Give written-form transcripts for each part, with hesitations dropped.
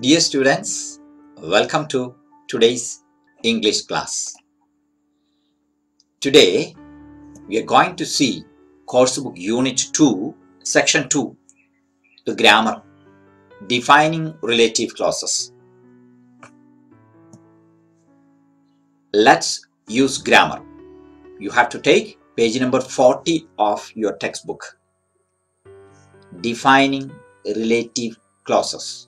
Dear students, welcome to today's English class. Today, we are going to see Coursebook Unit 2, Section 2, the grammar, defining relative clauses. Let's use grammar. You have to take page number 40 of your textbook. Defining relative clauses.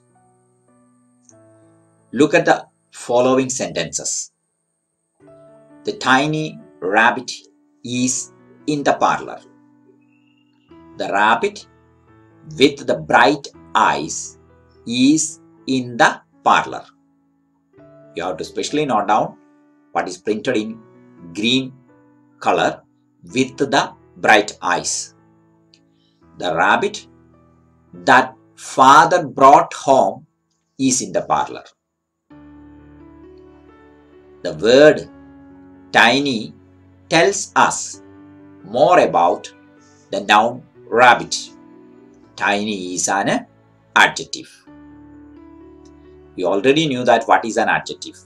Look at the following sentences. The tiny rabbit is in the parlor. The rabbit with the bright eyes is in the parlor. You have to specially note down what is printed in green color with the bright eyes. The rabbit that father brought home is in the parlor. The word tiny tells us more about the noun rabbit. Tiny is an adjective. We already knew that what is an adjective.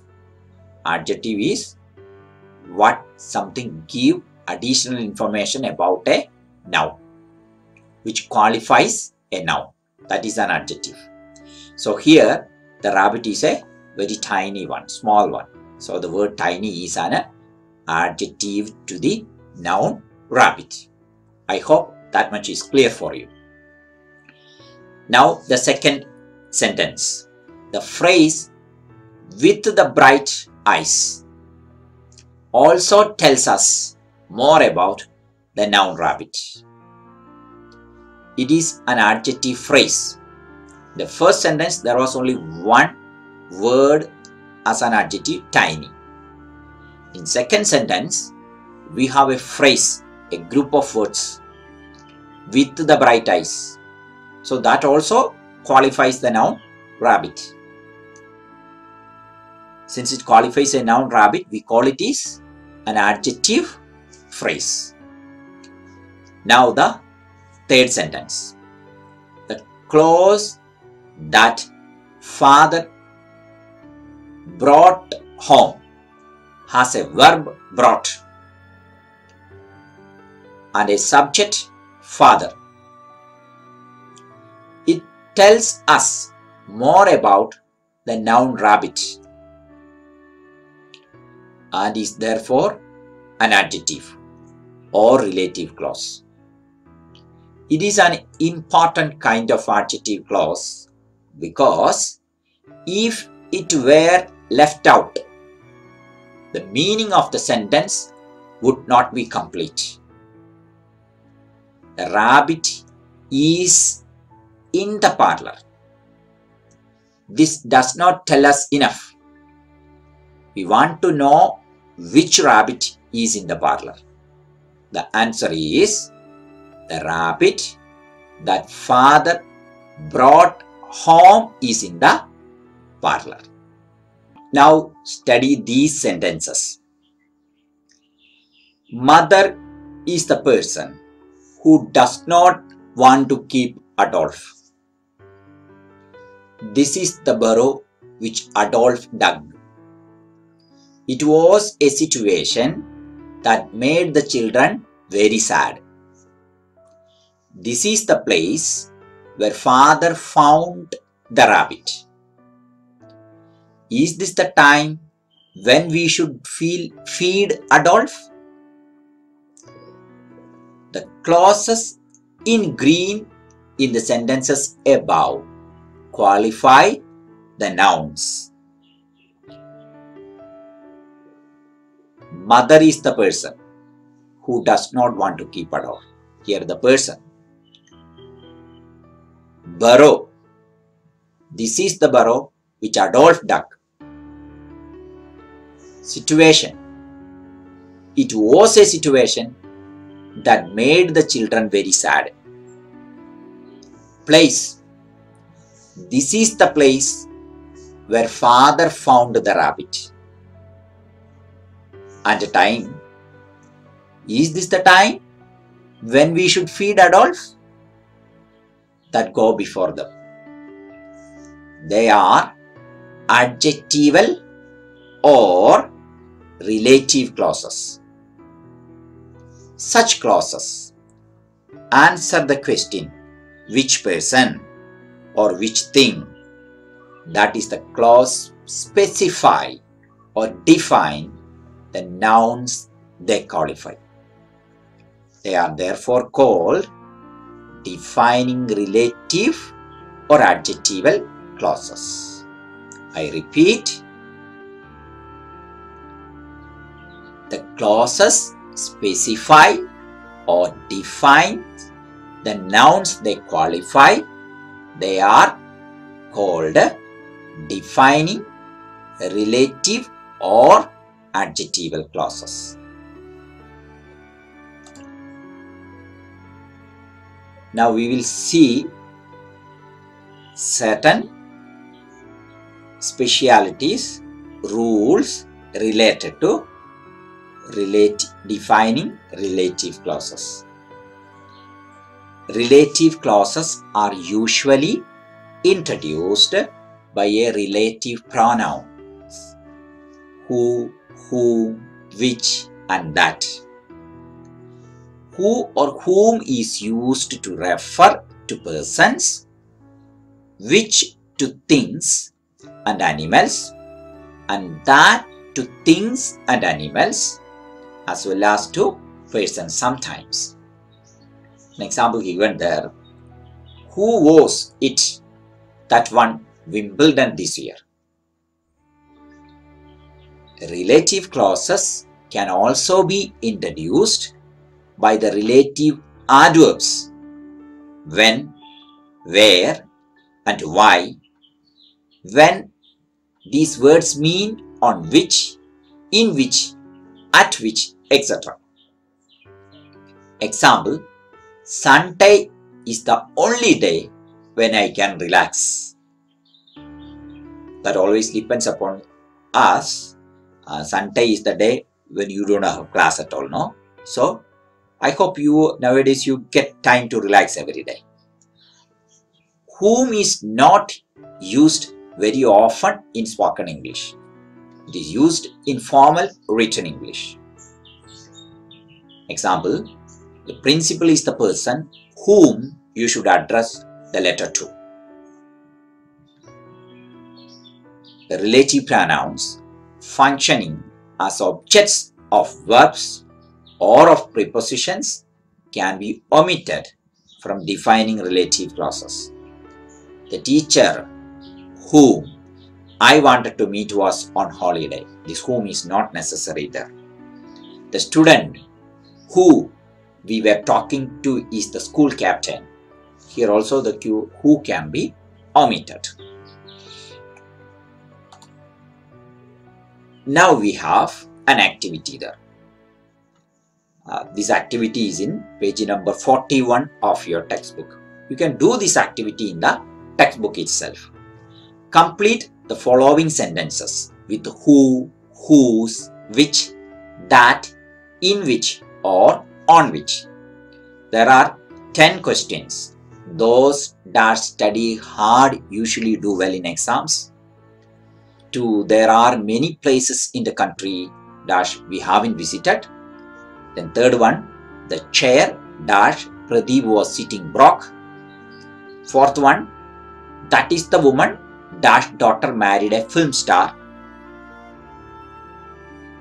Adjective is what something give additional information about a noun, which qualifies a noun. That is an adjective. So here the rabbit is a very tiny one, small one. So the word tiny is an adjective to the noun rabbit. I hope that much is clear for you. Now the second sentence. The phrase with the bright eyes also tells us more about the noun rabbit. It is an adjective phrase. The first sentence there was only one word as an adjective, tiny. In second sentence, we have a phrase, a group of words with the bright eyes. So that also qualifies the noun rabbit. Since it qualifies a noun rabbit, we call it is an adjective phrase. Now the third sentence. The clause that father brought home has a verb brought and a subject father. It tells us more about the noun rabbit and is therefore an adjective or relative clause. It is an important kind of adjective clause because if it were left out, the meaning of the sentence would not be complete. The rabbit is in the parlor. This does not tell us enough. We want to know which rabbit is in the parlor. The answer is the rabbit that father brought home is in the parlor. Now study these sentences. Mother is the person who does not want to keep Adolf. This is the burrow which Adolf dug. It was a situation that made the children very sad. This is the place where father found the rabbit. Is this the time when we should feed Adolf? The clauses in green in the sentences above qualify the nouns. Mother is the person who does not want to keep Adolf. Here the person. Burrow. This is the burrow which Adolf dug. Situation. It was a situation that made the children very sad. Place. This is the place where father found the rabbit. And the time. Is this the time when we should feed Adolf? That go before them. They are adjectival or relative clauses. Such clauses answer the question which person or which thing. That is, the clause specify or define the nouns they qualify. They are therefore called defining relative or adjectival clauses. I repeat, the clauses specify or define the nouns they qualify. They are called defining relative or adjectival clauses. Now we will see certain specialities, rules related to defining relative clauses. Relative clauses are usually introduced by a relative pronoun: who, whom, which, and that. Who or whom is used to refer to persons, which to things and animals, and that to things and animals, as well as to persons sometimes. An example given there: who was it that won Wimbledon this year? Relative clauses can also be introduced by the relative adverbs when, where, and why, when these words mean on which, in which, at which, etc. Example: Sunday is the only day when I can relax. That always depends upon us. Sunday is the day when you don't have class at all, no? So I hope nowadays you get time to relax every day. Whom is not used very often in spoken English. It is used in formal written English. Example: the principal is the person whom you should address the letter to. The relative pronouns functioning as objects of verbs or of prepositions can be omitted from defining relative clauses. The teacher whom I wanted to meet was on holiday. This whom is not necessary there. The student who we were talking to is the school captain. Here also the who can be omitted. Now we have an activity there. This activity is in page number 41 of your textbook. You can do this activity in the textbook itself. Complete the following sentences with who, whose, which, that, in which, or on which. There are 10 questions. Those that study hard usually do well in exams. 2. There are many places in the country that we haven't visited. Then third one, the chair dash Pradeep was sitting broke. Fourth one, that is the woman dash daughter married a film star.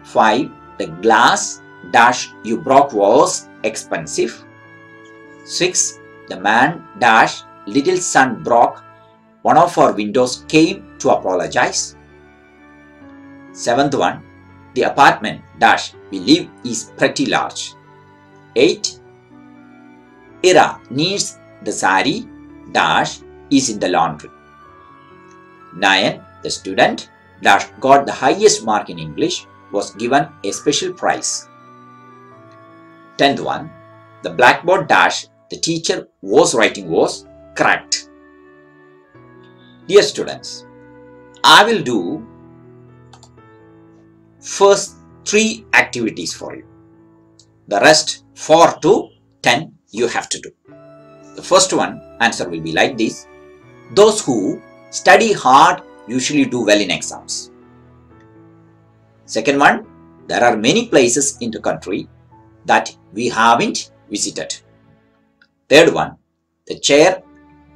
5. The glass dash you broke was expensive. 6. The man dash little son broke one of our windows came to apologize. 7th one, the apartment dash we live is pretty large. 8. Ira needs the sari dash is in the laundry. 9. The student dash got the highest mark in English was given a special prize. 10th one, the blackboard dash the teacher was writing was correct. Dear students, I will do first 3 activities for you. The rest 4 to 10 you have to do. The first one answer will be like this: those who study hard, usually do well in exams. Second one, there are many places in the country that we haven't visited. Third one, the chair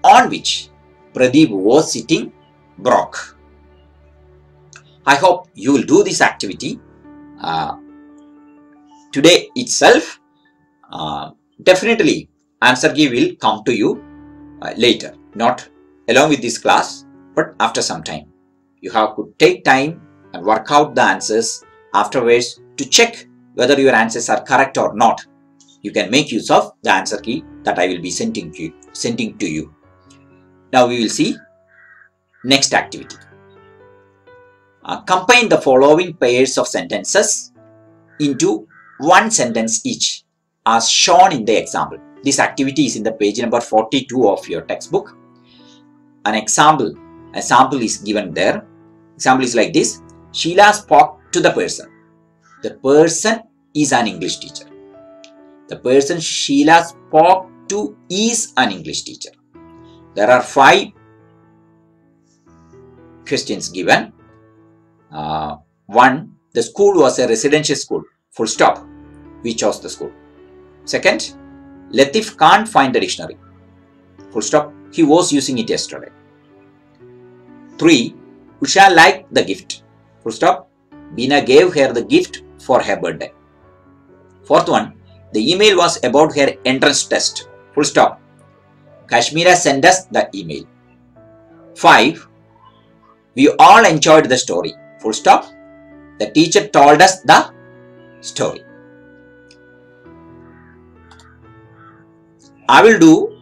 on which Pradeep was sitting broke. I hope you will do this activity today itself. Definitely answer key will come to you later, not along with this class, but after some time. You have to take time and work out the answers afterwards to check whether your answers are correct or not. You can make use of the answer key that I will be sending to you. Now we will see next activity. Combine the following pairs of sentences into one sentence each as shown in the example. This activity is in the page number 42 of your textbook. A sample is given there. Example is like this. Sheila spoke to the person. The person is an English teacher. The person Sheila spoke to is an English teacher. There are 5 questions given. 1. The school was a residential school. Full stop. We chose the school. Second, Latif can't find the dictionary. Full stop. He was using it yesterday. 3. Usha liked the gift. Full stop. Bina gave her the gift for her birthday. Fourth one, the email was about her entrance test. Full stop. Kashmira sent us the email. 5. We all enjoyed the story. Full stop. The teacher told us the story. I will do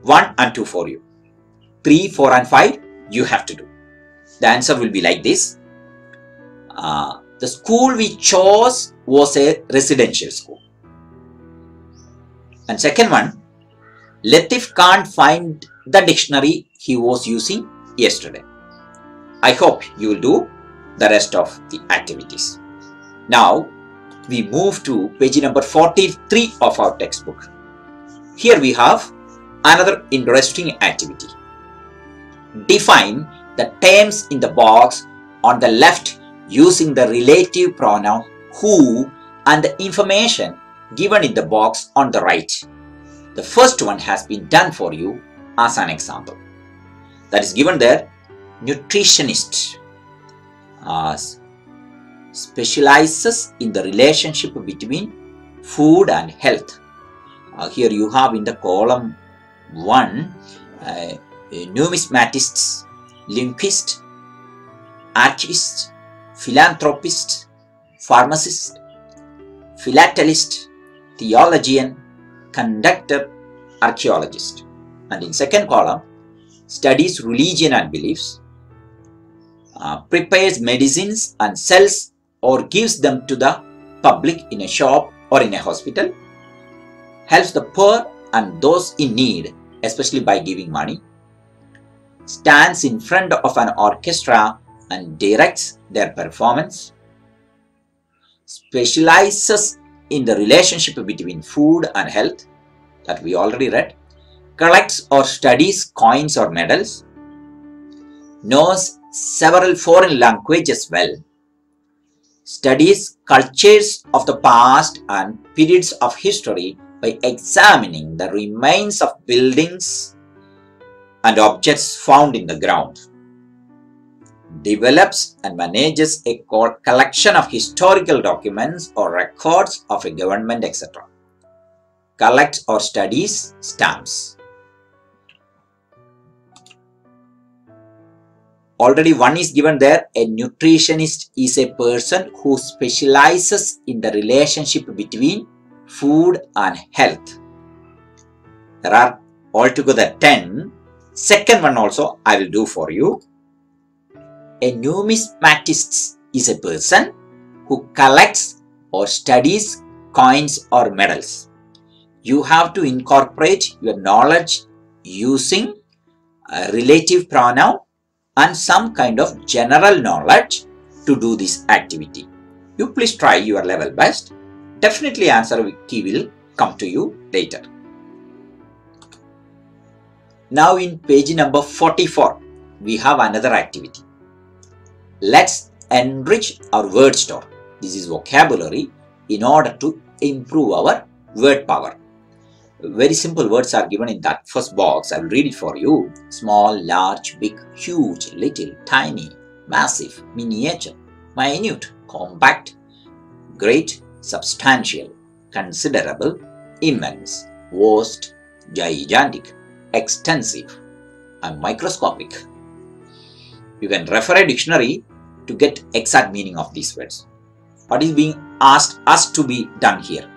1 and 2 for you. 3, 4 and 5 you have to do. The answer will be like this. The school we chose was a residential school. And second one, Latif can't find the dictionary he was using yesterday. I hope you will do the rest of the activities. Now we move to page number 43 of our textbook. Here we have another interesting activity. Define the terms in the box on the left using the relative pronoun who and the information given in the box on the right. The first one has been done for you as an example. That is given there. Nutritionist specializes in the relationship between food and health. Here you have in the column 1 numismatists, linguist, archivist, philanthropist, pharmacist, philatelist, theologian, conductor, archaeologist. And in second column, studies religion and beliefs, prepares medicines and sells or gives them to the public in a shop or in a hospital, helps the poor and those in need, especially by giving money, stands in front of an orchestra and directs their performance, specializes in the relationship between food and health, that we already read, collects or studies coins or medals, knows several foreign languages well, studies cultures of the past and periods of history by examining the remains of buildings and objects found in the ground, develops and manages a collection of historical documents or records of a government, etc. Collects or studies stamps. Already one is given there. A nutritionist is a person who specializes in the relationship between food and health. There are altogether 10. Second one also I will do for you. A numismatist is a person who collects or studies coins or medals. You have to incorporate your knowledge using a relative pronoun and some kind of general knowledge to do this activity. You please try your level best. Definitely answer key will come to you later. Now in page number 44, we have another activity. Let's enrich our word store. This is vocabulary in order to improve our word power. Very simple words are given in that first box. I will read it for you. Small, large, big, huge, little, tiny, massive, miniature, minute, compact, great, substantial, considerable, immense, vast, gigantic, extensive, and microscopic. You can refer a dictionary to get exact meaning of these words. What is being asked us to be done here?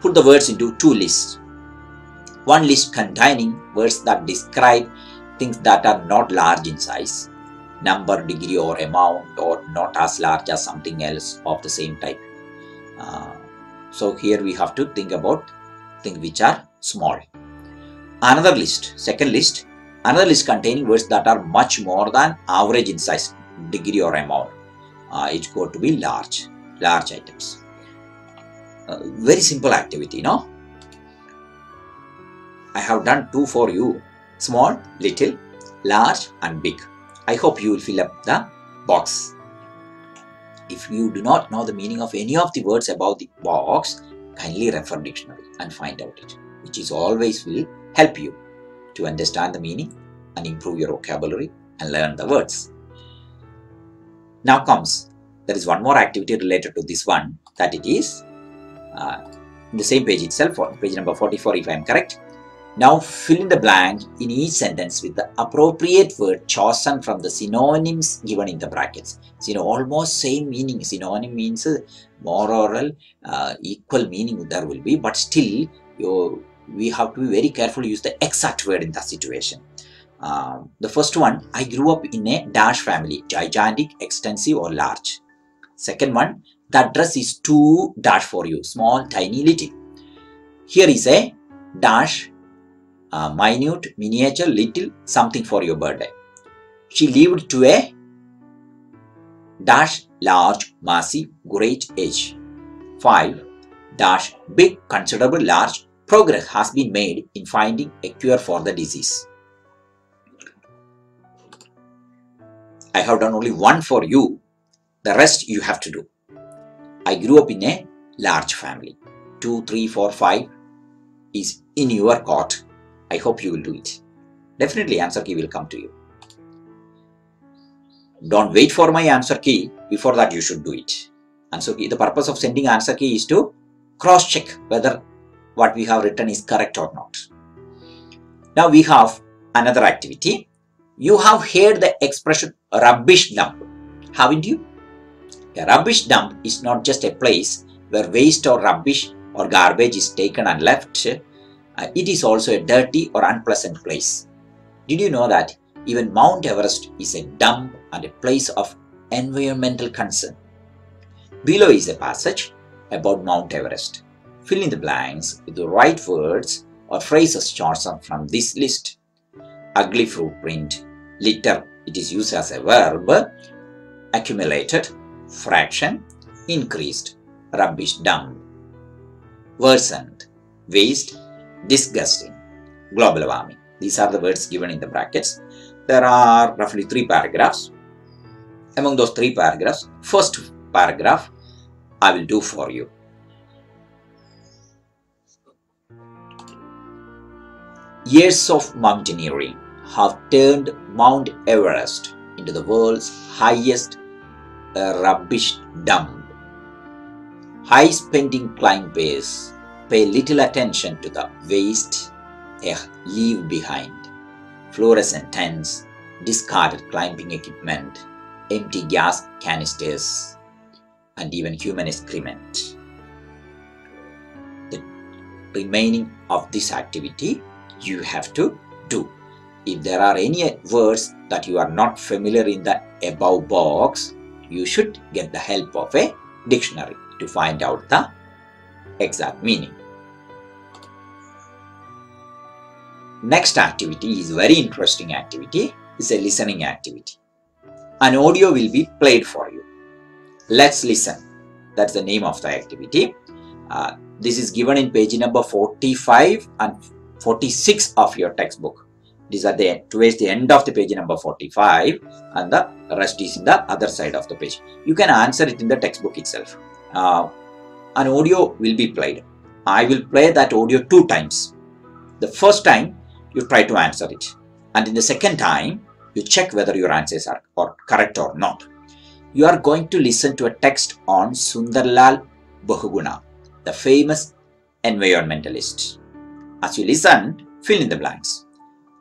Put the words into two lists. One list containing words that describe things that are not large in size, number, degree, or amount, or not as large as something else of the same type. So here we have to think about things which are small. Another list, second list, another list containing words that are much more than average in size, degree, or amount. It's got to be large items. Very simple activity, no? I have done two for you. Small, little, large, and big. I hope you will fill up the box. If you do not know the meaning of any of the words above the box, kindly refer dictionary and find out it, which is always will help you to understand the meaning and improve your vocabulary and learn the words. Now there is one more activity related to this one, that it is in the same page itself, page number 44 if I am correct. Now fill in the blank in each sentence with the appropriate word chosen from the synonyms given in the brackets. Almost same meaning. Synonym means more or equal meaning there will be, but still we have to be very careful to use the exact word in that situation. The first one, I grew up in a dash family, gigantic, extensive, or large. Second one, that dress is too dash for you, small, tiny, little. Here is a dash, minute, miniature, little, something for your birthday. She lived to a dash, large, massive, great age. 5 dash, big, considerable, large. Progress has been made in finding a cure for the disease. I have done only one for you. The rest you have to do. I grew up in a large family. 2, 3, 4, 5 is in your court. I hope you will do it. Definitely answer key will come to you. Don't wait for my answer key. Before that you should do it. Answer key. The purpose of sending answer key is to cross check whether what we have written is correct or not. Now we have another activity. You have heard the expression rubbish dump, haven't you? A rubbish dump is not just a place where waste or rubbish or garbage is taken and left. It is also a dirty or unpleasant place. Did you know that even Mount Everest is a dump and a place of environmental concern? Below is a passage about Mount Everest. Fill in the blanks with the right words or phrases chosen from this list. Ugly footprint, litter, it is used as a verb. Accumulated, fraction, increased, rubbish dump. Worsened, waste, disgusting, global warming. These are the words given in the brackets. There are roughly 3 paragraphs. Among those 3 paragraphs, first paragraph I will do for you. Years of mountaineering have turned Mount Everest into the world's highest rubbish dump. High spending climb pace pay little attention to the waste they leave behind. Fluorescent tents, discarded climbing equipment, empty gas canisters, and even human excrement. The remaining of this activity you have to do. If there are any words that you are not familiar in the above box, you should get the help of a dictionary to find out the exact meaning. Next activity is very interesting activity. It's a listening activity. An audio will be played for you. Let's listen. That's the name of the activity. This is given in page number 45 and 46 of your textbook. It is towards the end of the page number 45, and the rest is in the other side of the page. You can answer it in the textbook itself. An audio will be played. I will play that audio 2 times. The first time you try to answer it, and in the second time you check whether your answers are correct or not. You are going to listen to a text on Sundarlal Bahuguna, the famous environmentalist. As you listen, fill in the blanks.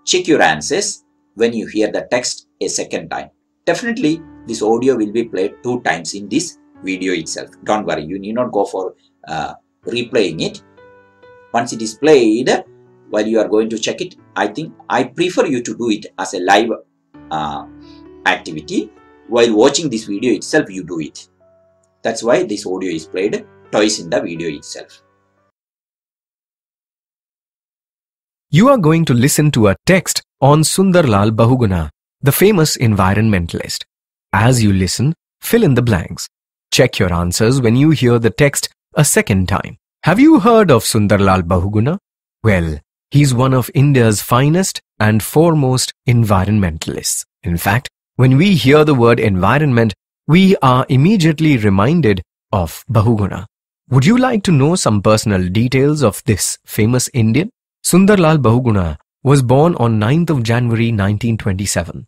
Check your answers when you hear the text a second time. Definitely, this audio will be played 2 times in this video itself. Don't worry, you need not go for replaying it. Once it is played, while you are going to check it, I prefer you to do it as a live activity. While watching this video itself, you do it. That's why this audio is played twice in the video itself. You are going to listen to a text on Sundarlal Bahuguna, the famous environmentalist. As you listen, fill in the blanks. Check your answers when you hear the text a second time. Have you heard of Sundarlal Bahuguna? Well, he's one of India's finest and foremost environmentalists. In fact, when we hear the word environment, we are immediately reminded of Bahuguna. Would you like to know some personal details of this famous Indian? Sundarlal Bahuguna was born on 9th of January 1927.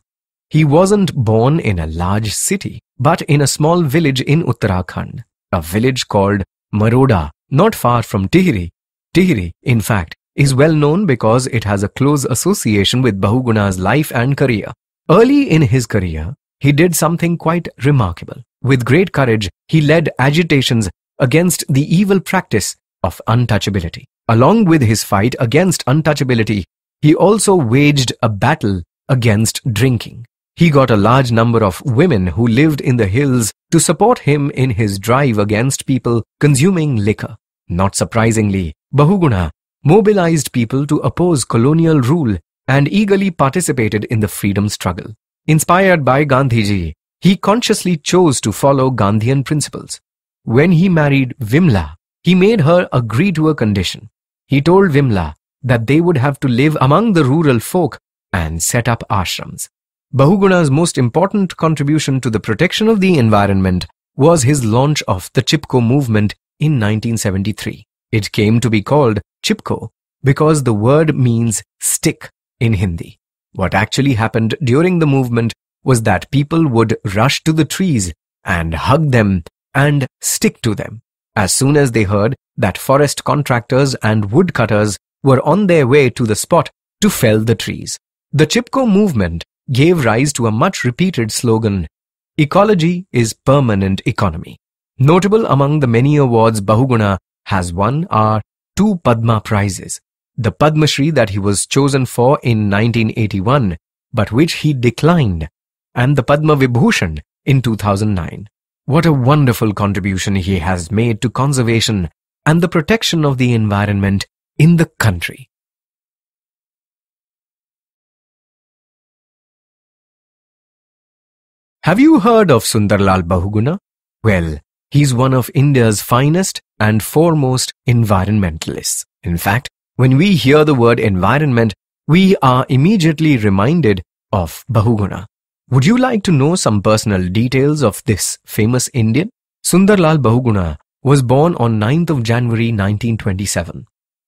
He wasn't born in a large city, but in a small village in Uttarakhand, a village called Maroda, not far from Tihri. Tihri, in fact, is well known because it has a close association with Bahuguna's life and career. Early in his career, he did something quite remarkable. With great courage, he led agitations against the evil practice of untouchability. Along with his fight against untouchability, he also waged a battle against drinking. He got a large number of women who lived in the hills to support him in his drive against people consuming liquor. Not surprisingly, Bahuguna mobilized people to oppose colonial rule and eagerly participated in the freedom struggle. Inspired by Gandhiji, he consciously chose to follow Gandhian principles. When he married Vimla, he made her agree to a condition. He told Vimla that they would have to live among the rural folk and set up ashrams. Bahuguna's most important contribution to the protection of the environment was his launch of the Chipko movement in 1973. It came to be called Chipko because the word means stick in Hindi. What actually happened during the movement was that people would rush to the trees and hug them and stick to them as soon as they heard that forest contractors and woodcutters were on their way to the spot to fell the trees. The Chipko movement gave rise to a much repeated slogan, "Ecology is permanent economy." Notable among the many awards Bahuguna has won are 2 Padma prizes, the Padma Shri that he was chosen for in 1981, but which he declined, and the Padma Vibhushan in 2009. What a wonderful contribution he has made to conservation and the protection of the environment in the country. Have you heard of Sundarlal Bahuguna? Well, he's one of India's finest and foremost environmentalists. In fact, when we hear the word environment, we are immediately reminded of Bahuguna. Would you like to know some personal details of this famous Indian? Sundarlal Bahuguna was born on 9th of January 1927.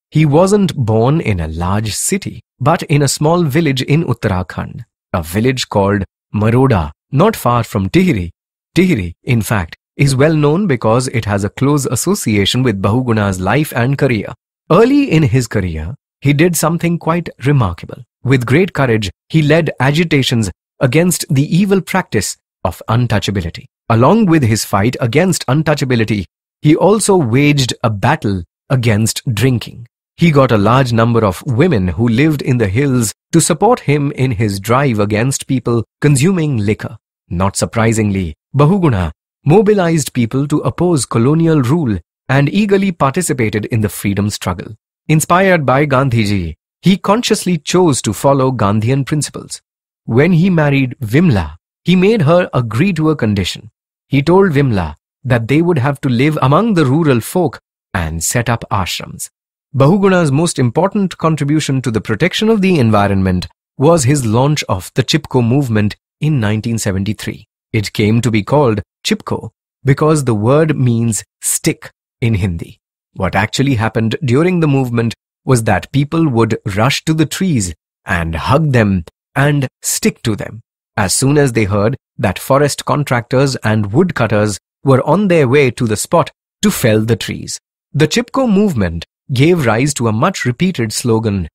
He wasn't born in a large city, but in a small village in Uttarakhand, a village called Maroda, not far from Tihri. Tihri, in fact, is well known because it has a close association with Bahuguna's life and career. Early in his career, he did something quite remarkable. With great courage, he led agitations against the evil practice of untouchability. Along with his fight against untouchability, he also waged a battle against drinking. He got a large number of women who lived in the hills to support him in his drive against people consuming liquor. Not surprisingly, Bahuguna mobilized people to oppose colonial rule and eagerly participated in the freedom struggle. Inspired by Gandhiji, he consciously chose to follow Gandhian principles. When he married Vimla, he made her agree to a condition. He told Vimla that they would have to live among the rural folk and set up ashrams. Bahuguna's most important contribution to the protection of the environment was his launch of the Chipko movement in 1973. It came to be called Chipko because the word means stick in Hindi. What actually happened during the movement was that people would rush to the trees and hug them and stick to them as soon as they heard that forest contractors and woodcutters were on their way to the spot to fell the trees. The Chipko movement gave rise to a much repeated slogan,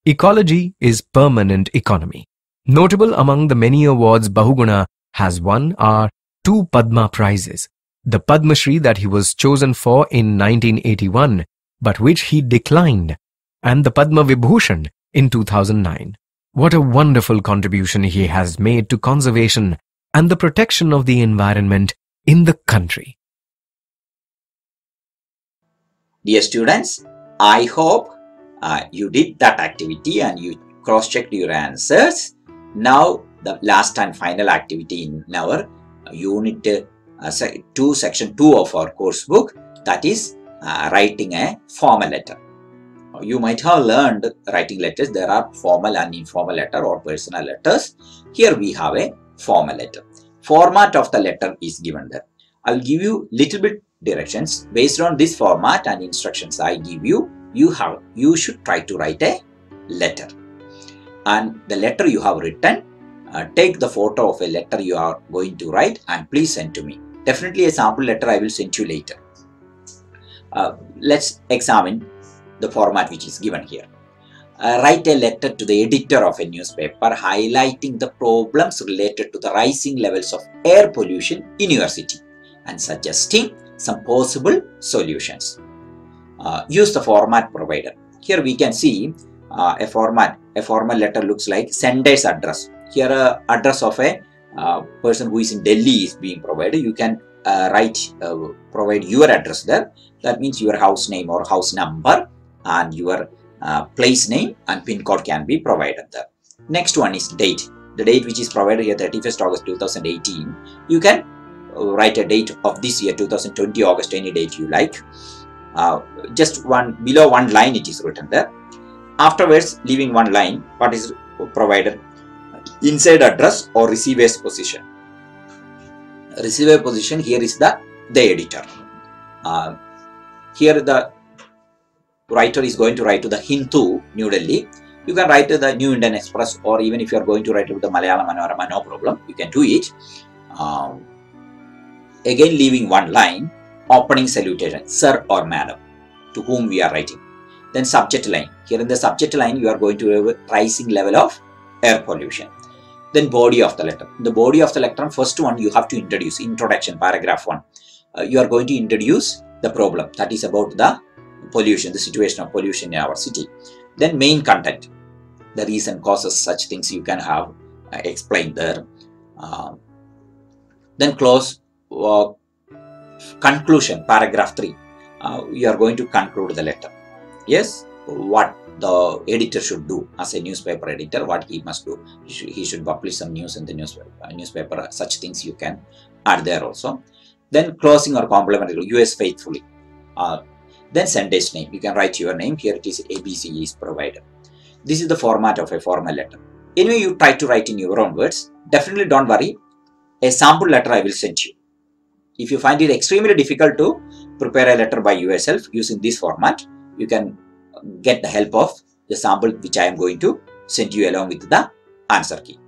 "Ecology is permanent economy." Notable among the many awards Bahuguna has won are 2 Padma prizes, the Padma Shri that he was chosen for in 1981, but which he declined, and the Padma Vibhushan in 2009. What a wonderful contribution he has made to conservation and the protection of the environment in the country. Dear students, I hope you did that activity and you cross-checked your answers. Now the last and final activity in our unit 2, section 2 of our course book, that is writing a formal letter. You might have learned writing letters. There are formal and informal letter or personal letters. Here we have a formal letter. Format of the letter is given there. I'll give you little bit directions. Based on this format and instructions I give you, you should try to write a letter. And the letter you have written, take the photo of a letter you are going to write and please send to me. Definitely a sample letter I will send you later. Let's examine the format which is given here. Write a letter to the editor of a newspaper highlighting the problems related to the rising levels of air pollution in your city and suggesting some possible solutions. Use the format provided. Here we can see a formal letter looks like sender's address. Here address of a person who is in Delhi is being provided. You can provide your address there. That means your house name or house number and your place name and pin code can be provided there. Next one is date. The date which is provided here, 31st August 2018. You can write a date of this year, 2020 August, any date you like. Just below one line it is written there. Afterwards, leaving one line, what is provided? Inside address or receiver's position. Receiver position here is the editor. Here the writer is going to write to the Hindu, New Delhi. You can write to the New Indian Express, or even if you are going to write to the Malayalam Manorama, no problem. You can do it. Again, leaving one line, opening salutation, sir or madam, to whom we are writing. Then subject line. Here in the subject line, you are going to have a rising level of air pollution. Then body of the letter. The body of the letter, first one you have to introduce, introduction, paragraph 1. You are going to introduce the problem, that is about the pollution, the situation of pollution in our city. Then main content, the reason, causes, such things you can have explained there. Then close, conclusion, paragraph 3. You are going to conclude the letter. Yes, what the editor should do as a newspaper editor, what he must do. He should publish some news in the newspaper, such things you can add there also. Then closing or complimentary, yours faithfully. Then sender's name. You can write your name. Here it is ABC is provided. This is the format of a formal letter. Anyway, you try to write in your own words. Definitely don't worry. A sample letter I will send you. If you find it extremely difficult to prepare a letter by yourself using this format, you can get the help of the sample which I am going to send you along with the answer key.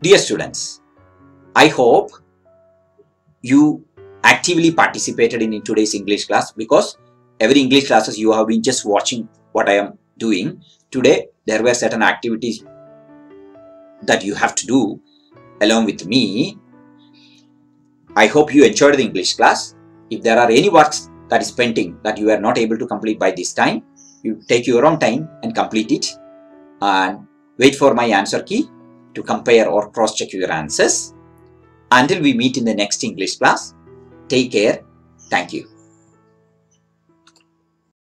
Dear students, I hope you actively participated in today's English class, because every English classes you have been just watching what I am doing. Today there were certain activities that you have to do along with me. I hope you enjoyed the English class. If there are any works that is pending that you are not able to complete by this time, you take your own time and complete it and wait for my answer key to compare or cross-check your answers. Until we meet in the next English class, take care. Thank you.